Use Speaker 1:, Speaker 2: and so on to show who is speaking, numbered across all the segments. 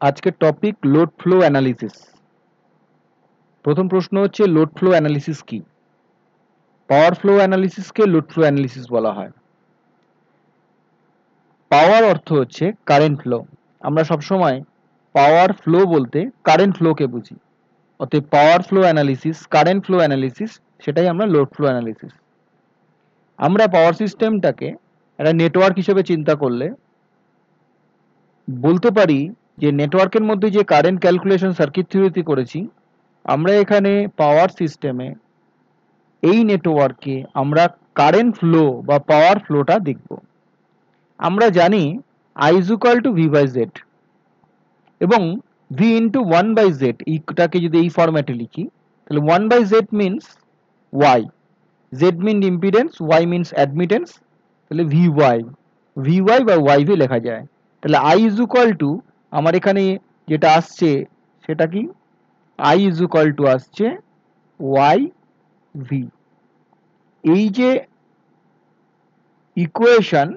Speaker 1: আজকের topic load flow analysis. প্রথম প্রশ্ন হচ্ছে লোড ফ্লো অ্যানালিসিস কি? পাওয়ার ফ্লো অ্যানালিসিসকে লোড ফ্লো অ্যানালিসিস বলা হয়। পাওয়ার অর্থ হচ্ছে কারেন্ট ফ্লো। আমরা সবসময় পাওয়ার ফ্লো বলতে কারেন্ট ফ্লোকে বুঝি। অতএব power flow analysis, current flow analysis, সেটাই আমরা লোড ফ্লো অ্যানালিসিস। আমরা পাওয়ার সিস্টেমটাকে একটা নেটওয়ার্ক হিসেবে চিন্তা করলে বলতে পারি যে নেটওয়ার্কের মধ্যে যে কারেন্ট ক্যালকুলেশন সার্কিট থিওরিতে করেছি, আমরা এখানে পাওয়ার সিস্টেমে এই নেটওয়ার্কে আমরা কারেন্ট ফ্লো বা পাওয়ার ফ্লোটা দেখব। আমরা জানি I is equal to V by Z এবং V into 1 by Z, এইটাকে যদি এই ফরম্যাটে লিখি তাহলে 1 by Z means Y, Z means impedance, Y means admittance, তাহলে VY বা YV লেখা যায়। তাহলে I is equal to আমার এখানে যেটা আসছে সেটা কি? I is equal to আসছে YV। এই যে ইকুয়েশন,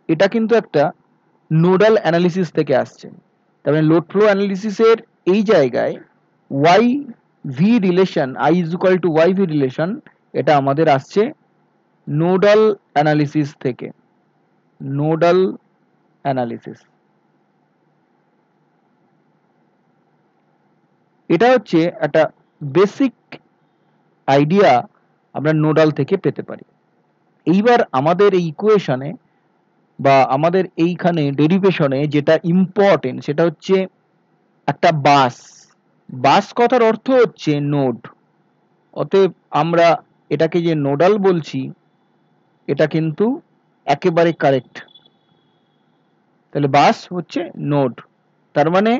Speaker 1: এটা কিন্তু একটা নোডাল অ্যানালিসিস থেকে আসছে। তার মানে লোড ফ্লো অ্যানালিসিসের এই জায়গায় Y V relation, I is equal to Y V relation, এটা আমাদের আসছে নোডাল অ্যানালিসিস থেকে। নোডাল অ্যানালিসিস এটা হচ্ছে একটা বেসিক আইডিয়া আমরা নোডাল থেকে পেতে পারি। এইবার আমাদের এই ইকুয়েশনে বা আমাদের এইখানে ডেরিভেশনে যেটা ইম্পর্টেন্ট সেটা হচ্ছে একটা বাস কথার অর্থ হচ্ছে নোড। অতএব আমরা এটাকে যে নোডাল বলছি এটা কিন্তু একেবারে কারেক্ট। তাহলে বাস হচ্ছে নোড, তার মানে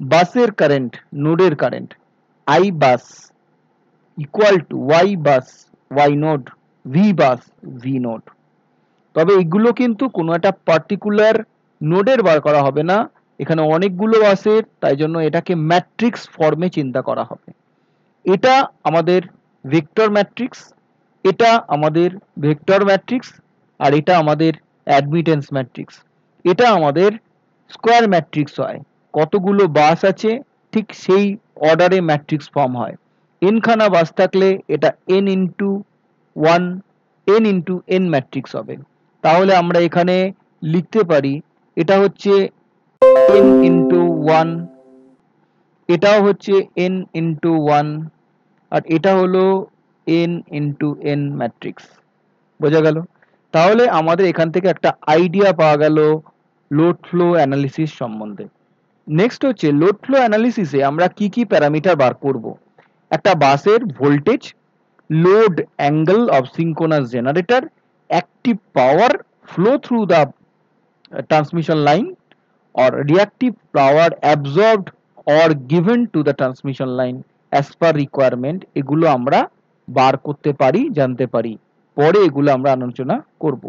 Speaker 1: বাসের কারেন্ট, নোডের current I bus equal to Y bus, Y node, V bus, V node. তবে এগুলো কিন্তু কোনো একটা পার্টিকুলার নোডের বার করা হবে না, এখানে অনেকগুলো বাসের, তাই জন্য এটাকে ম্যাট্রিক্স ফর্মে চিন্তা করা হবে। এটা আমাদের ভেক্টর ম্যাট্রিক্স, এটা আমাদের ভেক্টর ম্যাট্রিক্স, আর এটা আমাদের অ্যাডমিটেন্স ম্যাট্রিক্স। এটা আমাদের স্কোয়ার ম্যাট্রিক্স হয়। কতগুলো বাস আছে ঠিক সেই অর্ডারে ম্যাট্রিক্স ফর্ম হয়। এন খানা বাস থাকলে এটা N into one, N into N matrix হবে। তাহলে আমরা এখানে লিখতে পারি এটা হচ্ছে এন ইন্টু ওয়ান, এটাও হচ্ছে এন ইন্টু ওয়ান, আর এটা হলো এন ইন্টু এন ম্যাট্রিক্স। বোঝা গেল? তাহলে আমাদের এখান থেকে একটা আইডিয়া পাওয়া গেল লোড ফ্লো অ্যানালিসিস সম্বন্ধে। নেক্সট হচ্ছে লোড ফ্লো অ্যানালিসিসে আমরা কি কি প্যারামিটার বার করব। একটা বাসের voltage, load angle of synchronous generator, active power flow through the transmission line or reactive power absorbed or given to the transmission line as per requirement, এগুলো আমরা বার করতে পারি, জানতে পারি। পরে এগুলো আমরা আলোচনা করব।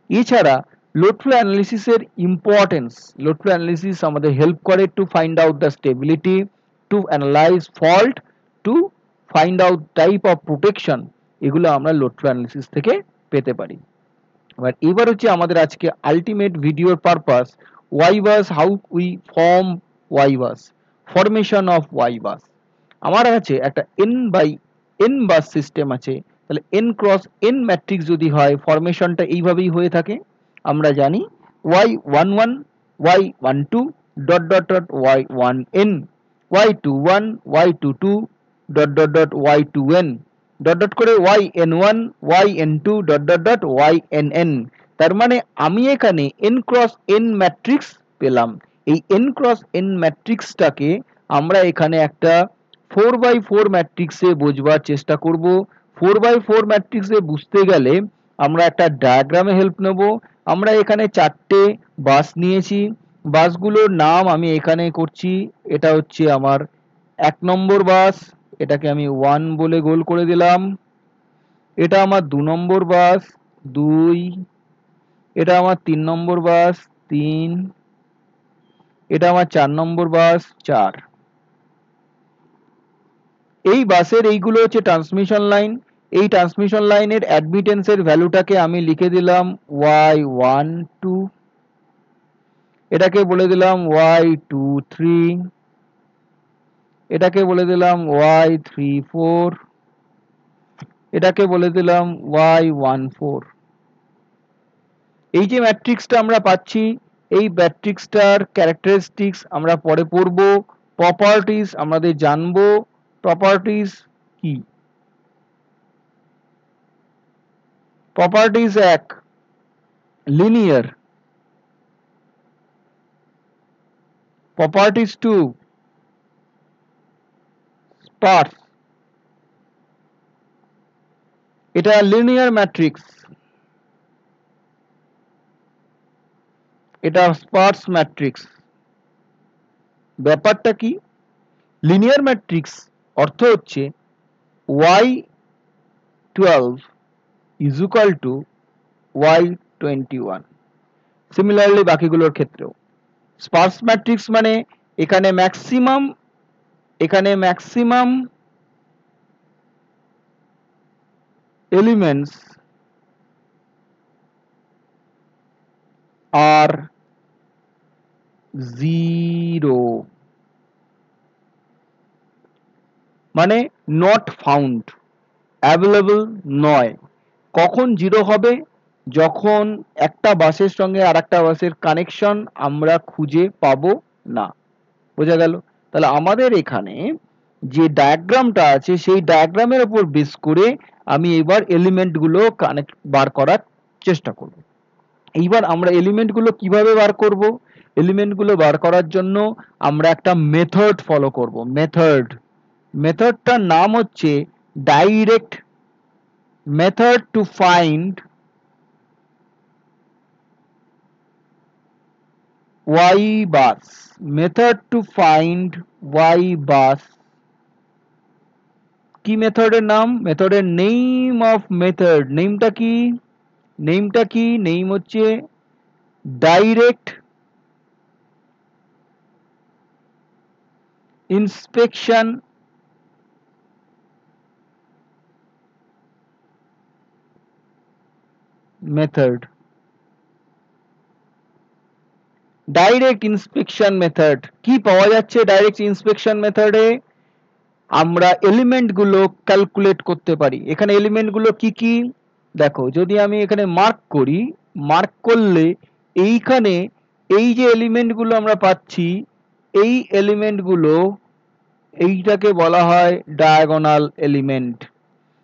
Speaker 1: এছাড়া লোড ফ্লো অ্যানালিসিসের ইম্পর্টেন্স, লোড ফ্লো অ্যানালিসিস আমাদের হেল্প করে to find out the stability, to analyse fault, to find out type of protection, এগুলো আমরা লোড ফ্লো অ্যানালিসিস থেকে পেতে পারি। এবার হচ্ছে আমাদের আজকে আলটিমেট ভিডিওর purpose Y bus, how we form Y bus, formation of Y bus. আমার কাছে একটা N by N bus system আছে, তাহলে এন ক্রস এন ম্যাট্রিক্স যদি হয় ফরমেশনটা এইভাবেই হয়ে থাকে। আমরা জানি Y one one, Y one two, dot dot dot Y one N, Y two one, Y two two, dot dot dot Y two N, dot dot করে Y N one, Y N two, dot dot dot Y N N. তার মানে আমি এখানে N cross N matrix পেলাম। এই N cross N ম্যাট্রিক্সটাকে আমরা এখানে একটা 4x4 ম্যাট্রিক্সে বোঝবার চেষ্টা করব। 4x4 ম্যাট্রিক্সে বুঝতে গেলে আমরা একটা ডায়াগ্রামে হেল্প নেব। আমরা এখানে চারটে বাস নিয়েছি, বাসগুলোর নাম আমি এখানে করছি। এটা হচ্ছে আমার 1 নম্বর বাস, এটাকে আমি 1 বলে গোল করে দিলাম। এটা আমার 2 নম্বর বাস 2, এটা আমার 3 নম্বর বাস 3, এটা আমার 4 নম্বর বাস 4। এই বাসের এইগুলো হচ্ছে ট্রান্সমিশন লাইন। এই ট্রান্সমিশন লাইনের অ্যাডমিটেন্সের ভ্যালুটাকে আমি লিখে দিলাম y12, এটাকে বলে দিলাম y23, এটাকে বলে দিলাম y34, এটাকে বলে দিলাম y14। এই যে ম্যাট্রিক্সটা আমরা পাচ্ছি, এই ম্যাট্রিক্সটার ক্যারেক্টারিস্টিক্স আমরা পরে পড়ব। প্রপার্টিজ আমাদের জানবো। প্রপার্টিজ কি? Properties 1 linear, properties 2 Spurs. এটা লিনিয়ার ম্যাট্রিক্স, এটা স্পার্স ম্যাট্রিক্স। ব্যাপারটা কি? লিনিয়ার ম্যাট্রিক্স অর্থ হচ্ছে y12 is equal to y21। Similarly বাকিগুলোর ক্ষেত্রেও স্পার্স ম্যাট্রিক্স মানে এখানে ম্যাক্সিমাম এলিমেন্টস আর 0, মানে নট ফাউন্ড, অ্যাভেলেবল নয়। কখন 0 হবে? যখন একটা বাসের সঙ্গে আরেকটা বাসের কানেকশন আমরা খুঁজে পাবো না। বোঝা গেল? তাহলে আমাদের এখানে যে ডায়াগ্রামটা আছে সেই ডায়াগ্রামের উপর বেস করে আমি এবার এলিমেন্টগুলো কানেক্ট বার করার চেষ্টা করব। এইবার আমরা এলিমেন্টগুলো কিভাবে বার করব? এলিমেন্টগুলো বার করার জন্য আমরা একটা মেথড ফলো করব। মেথডটার নাম হচ্ছে direct method to find y bus। Method to find y bus। কি মেথডের নাম? মেথডের নেম অফ মেথড। নেমটা কি? নেম হচ্ছে direct inspection method. Direct inspection method কি পাওয়া যাচ্ছে ডাইরেক্ট ইন্সপেকশন মেথডে? আমরা এলিমেন্টগুলো ক্যালকুলেট করতে পারি। এখানে এলিমেন্টগুলো কি কি দেখো, যদি আমি এখানে মার্ক করি, মার্ক করলে এইখানে এই যে এলিমেন্টগুলো আমরা পাচ্ছি, এই এলিমেন্টগুলো এইটাকে বলা হয় ডায়াগোনাল এলিমেন্ট।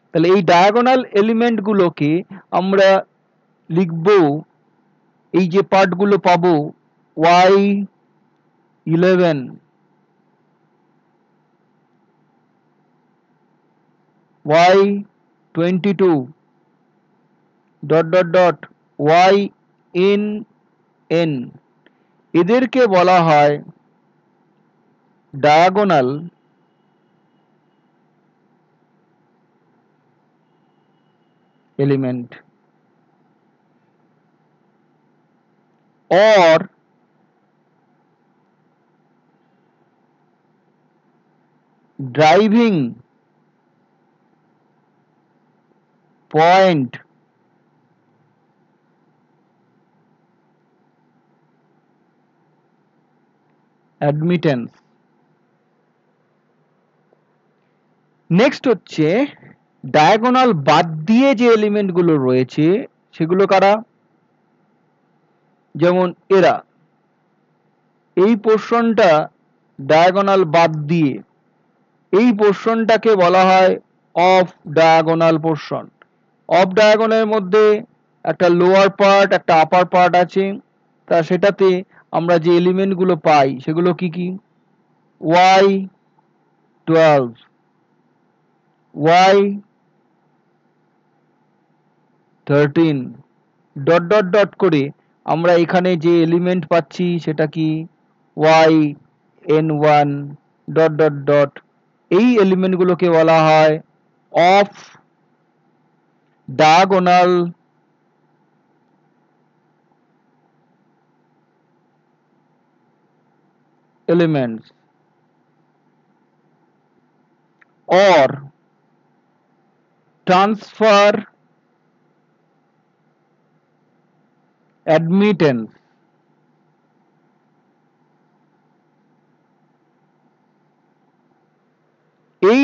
Speaker 1: তাহলে এই ডায়াগোনাল এলিমেন্টগুলোকে আমরা লিখব, এই যে পার্টগুলো পাবো y11, y22 dot dot dot yn। এদেরকে বলা হয় diagonal element or driving point admittance। Next হচ্ছে ডায়াগোনাল বাদ দিয়ে যে এলিমেন্টগুলো রয়েছে সেগুলো কারা? যেমন এরা, এই পোর্শনটা ডায়াগোনাল বাদ দিয়ে, এই পোর্শনটাকে বলা হয় অফ ডায়াগোনাল পোর্শন। অফ ডায়াগোনালের মধ্যে একটা লোয়ার পার্ট, একটা আপার পার্ট আছে। তা সেটাতে আমরা যে এলিমেন্টগুলো পাই সেগুলো কি কি? y12, y13 dot dot dot করে আমরা এখানে যে এলিমেন্ট পাচ্ছি সেটা কি? yn1 dot dot dot. এই এলিমেন্টগুলোকে বলা হয় off diagonal elements or transfer admittance। এই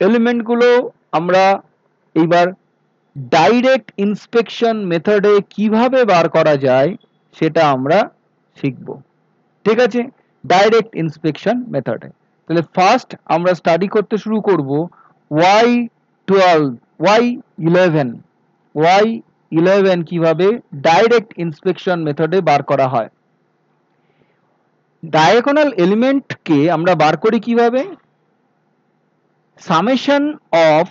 Speaker 1: এলিমেন্টগুলো আমরা এইবার ডাইরেক্ট ইন্সপেকশন মেথডে কিভাবে বার করা যায় সেটা আমরা শিখব। ঠিক আছে, ডাইরেক্ট ইন্সপেকশন মেথডে। তাহলে ফার্স্ট আমরা স্টাডি করতে শুরু করব Y12 Y11 Y11 কিভাবে ডাইরেক্ট ইন্সপেকশন মেথডে বার করা হয়। ডায়াগোনাল এলিমেন্টকে আমরা বার করি কিভাবে? Summation of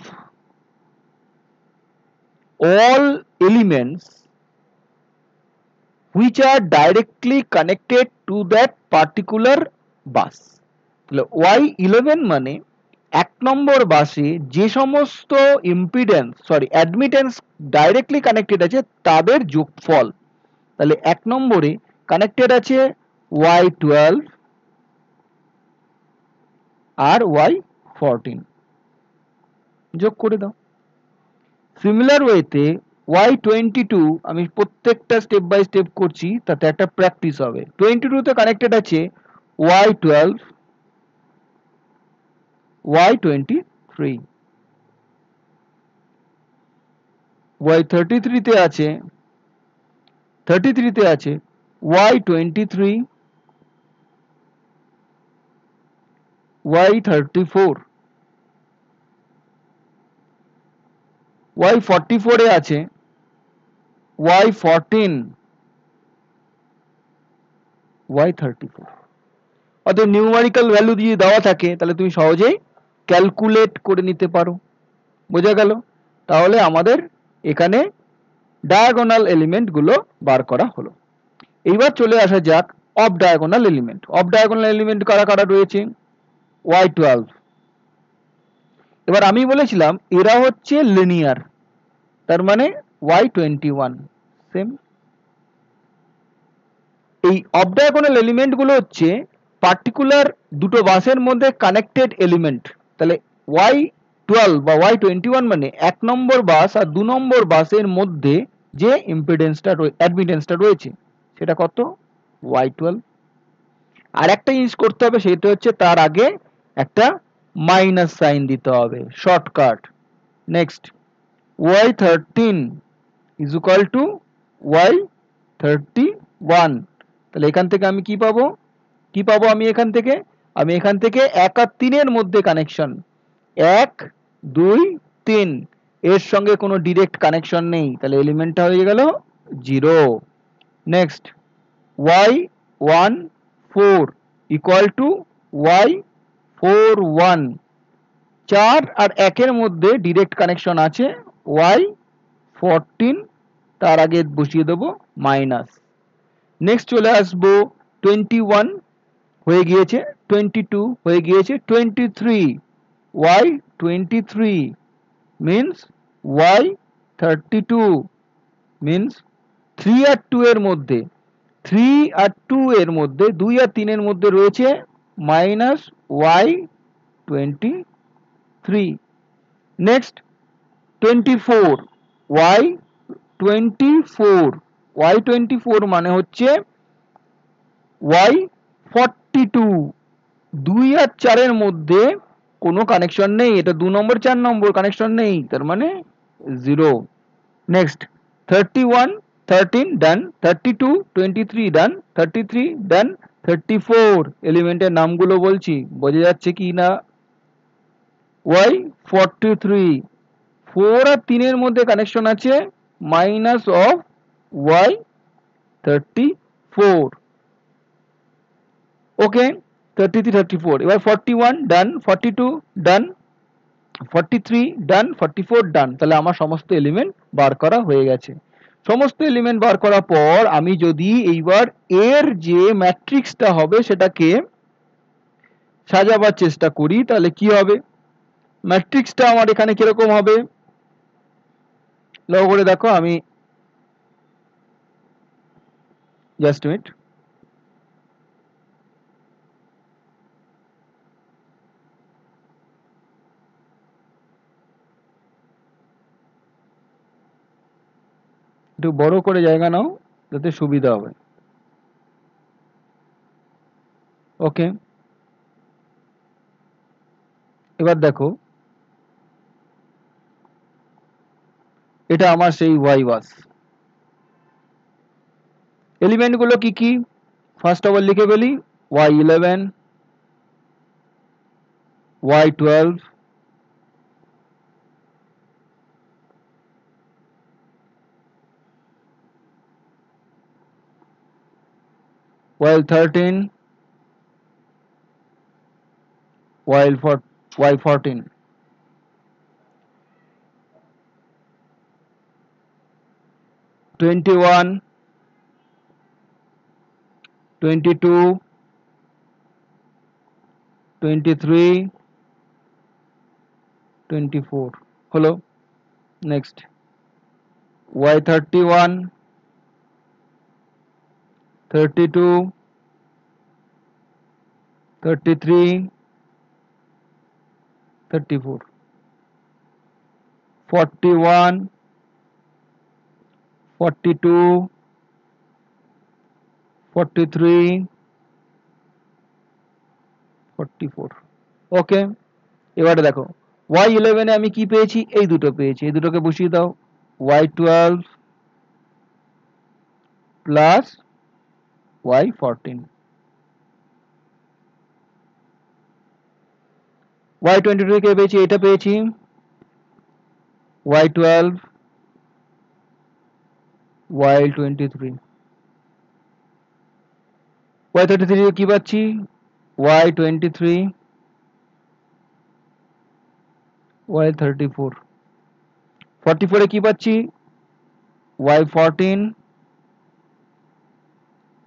Speaker 1: all elements which are directly connected to that particular bus। তাহলে Y11 মানে এক নম্বর বাসে যে সমস্ত অ্যাডমিটেন্স ডাইরেক্টলি কানেক্টেড আছে তাদের যোগফল। তাহলে এক নম্বরে কানেক্টেড আছে Y12 আর Y14, যোগ করে দাও। সিমিলার ওয়েতে Y22 আমি প্রত্যেকটা স্টেপ বাই স্টেপ করছি, তাতে একটা প্র্যাকটিস হবে। 22 তে কানেক্টেড আছে Y12 Y23, Y33 তে আছে Y23 Y34, Y44 এ আছে Y14 Y34। অতএব নিউমারিক্যাল ভ্যালু দিয়ে দেওয়া থাকে তাহলে তুমি সহজেই ক্যালকুলেট করে নিতে পারো। বোঝা গেল? তাহলে আমাদের এখানে ডায়াগোনাল এলিমেন্ট গুলো বার করা হলো। এইবার চলে আসা যাক off diagonal element. Off diagonal element কারা কারা রয়েছে? Y12। এবার আমি বলেছিলাম এরা হচ্ছে লিনিয়ার, তার মানে Y21 সেম। এই অফ ডায়াগোনাল এলিমেন্ট গুলো হচ্ছে পার্টিকুলার দুটো বাসের মধ্যে কানেক্টেড এলিমেন্ট। তাহলে Y12 বা Y21 মানে এক নম্বর বাস আর দু নম্বর বাসের মধ্যে যে অ্যাডমিটেন্সটা রয়েছে সেটা কত? Y12। আর একটা জিনিস করতে হবে, সেটা হচ্ছে তার আগে একটা মাইনাস সাইন দিতে হবে, shortcut. Next Y13 is equal two Y31। তাহলে এখান থেকে আমি কি পাবো? আমি এখান থেকে 1 আর 3 এর মধ্যে কানেকশন, 1 2 3, এর সঙ্গে কোনো ডিরেক্ট কানেকশন নেই, তাহলে এলিমেন্টটা হয়ে গেল 0। Next Y14 equal to Y41, 4 আর 1 এর মধ্যে ডিরেক্ট কানেকশন আছে, Y14, তার আগে বসিয়ে দেবো মাইনাস। নেক্সট চলে আসবো 21 হয়ে গিয়েছে, 22 হয়ে গিয়েছে, 23 Y23 means Y32 means 3 আর 2 এর মধ্যে 3 আর 2 এর মধ্যে 2 আর 3 এর মধ্যে রয়েছে মাইনাস Y23। নেক্সট 24 Y24 মানে হচ্ছে Y42, 2 আর 4 এর মধ্যে কোনো কানেকশন নেই, এটা 2 নম্বর 4 নম্বর কানেকশন নেই, তার মানে 0। নেক্সট 31 13 ডান, 32 23 ডান, 33 ডান, 34 এলিমেন্টের নামগুলো বলছি, বোঝা যাচ্ছে কি না? Y43, 4 আর 3 এর মধ্যে কানেকশন আছে মাইনাস অফ Y34। ওকে, 33 34, এবার 41 ডান, 42 ডান, 43 ডান, 44 ডান। তাহলে আমার সমস্ত এলিমেন্ট বার করা হয়ে গেছে। সমস্ত এলিমেন্ট বার করার পর আমি যদি এইবার এর যে ম্যাট্রিক্সটা হবে সেটাকে সাজাবার চেষ্টা করি, তাহলে কি হবে? ম্যাট্রিক্সটা আমার এখানে কিরকম হবে লক্ষ্য করে দেখো। আমি জাস্ট মিনিট, একটু বড় করে জায়গা নাও যাতে সুবিধা হবে। ওকে, এবার দেখো এটা আমার সেই y বাস। এলিমেন্ট গুলো কি কি ফার্স্ট অফ অল লিখে ফেলি। y11, y12, y13, y14, 21, 22, 23, 24 হলো। Next y31, 32, 33, 34, 41, 42, 43, 44। ওকে, এবারে দেখো y11 এ আমি কি পেয়েছি, এই দুটো পেয়েছি, এই দুটোকে বসিয়ে দাও। y12 প্লাস y14, y22 কে পেয়েছি, এটা পেয়েছি y12, y23, y33 কি পাচ্ছি y23, y34, 44 এ কি পাচ্ছি y14,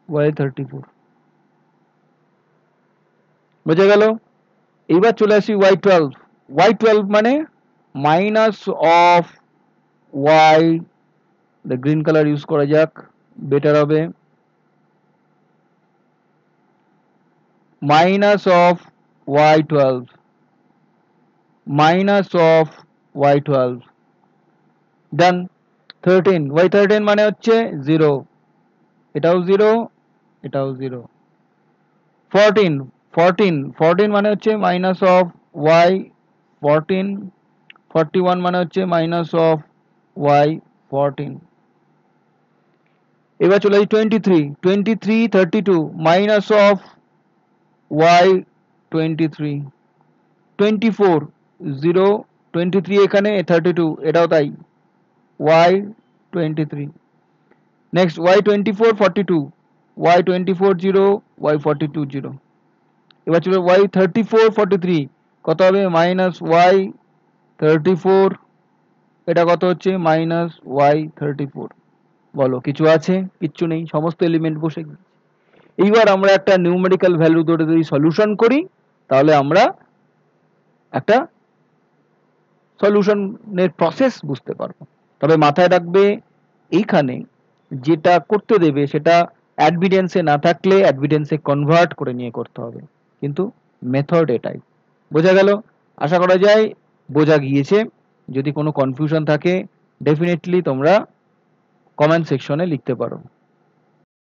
Speaker 1: y34। বুঝে গেল? এইবার চলে আসি y12। y12 মানে minus of y, the green colour use করা যাক, বেটার হবে। Minus of y12, minus of y12, done. 13, y13 মানে হচ্ছে 0, এটাও 0, এটাও 0। 14, 14, 14 মানে হচ্ছে মাইনাস অফ y14, 41 মানে হচ্ছে মাইনাস অফ y14। এবার চলে আসি 23, 23, 32 মাইনাস অফ y23, 24, 0, 23 এখানে, 32 এটাও তাই, y23। Next y24, 42, y24 0, y42 0। এবার চলে y34, 43 কত হবে মাইনাস y34, এটা কত হচ্ছে মাইনাস y34। বলো কিছু আছে? কিচ্ছু নেই, সমস্ত এলিমেন্ট বসে গেছে। এইবার আমরা একটা নিউমেরিক্যাল ভ্যালু ধরে যদি সলিউশন করি তাহলে আমরা একটা সলিউশনের প্রসেস বুঝতে পারবো। তবে মাথায় রাখবে এইখানে যেটা করতে দেবে সেটা অ্যাডভিডেন্সে না থাকলে অ্যাডভিডেন্সে কনভার্ট করে নিয়ে করতে হবে, কিন্তু মেথড এটাই। বোঝা গেল? আশা করা যায় বোঝা গিয়েছে। যদি কোনো কনফিউশন থাকে ডেফিনেটলি তোমরা কমেন্ট সেকশনে লিখতে পারো।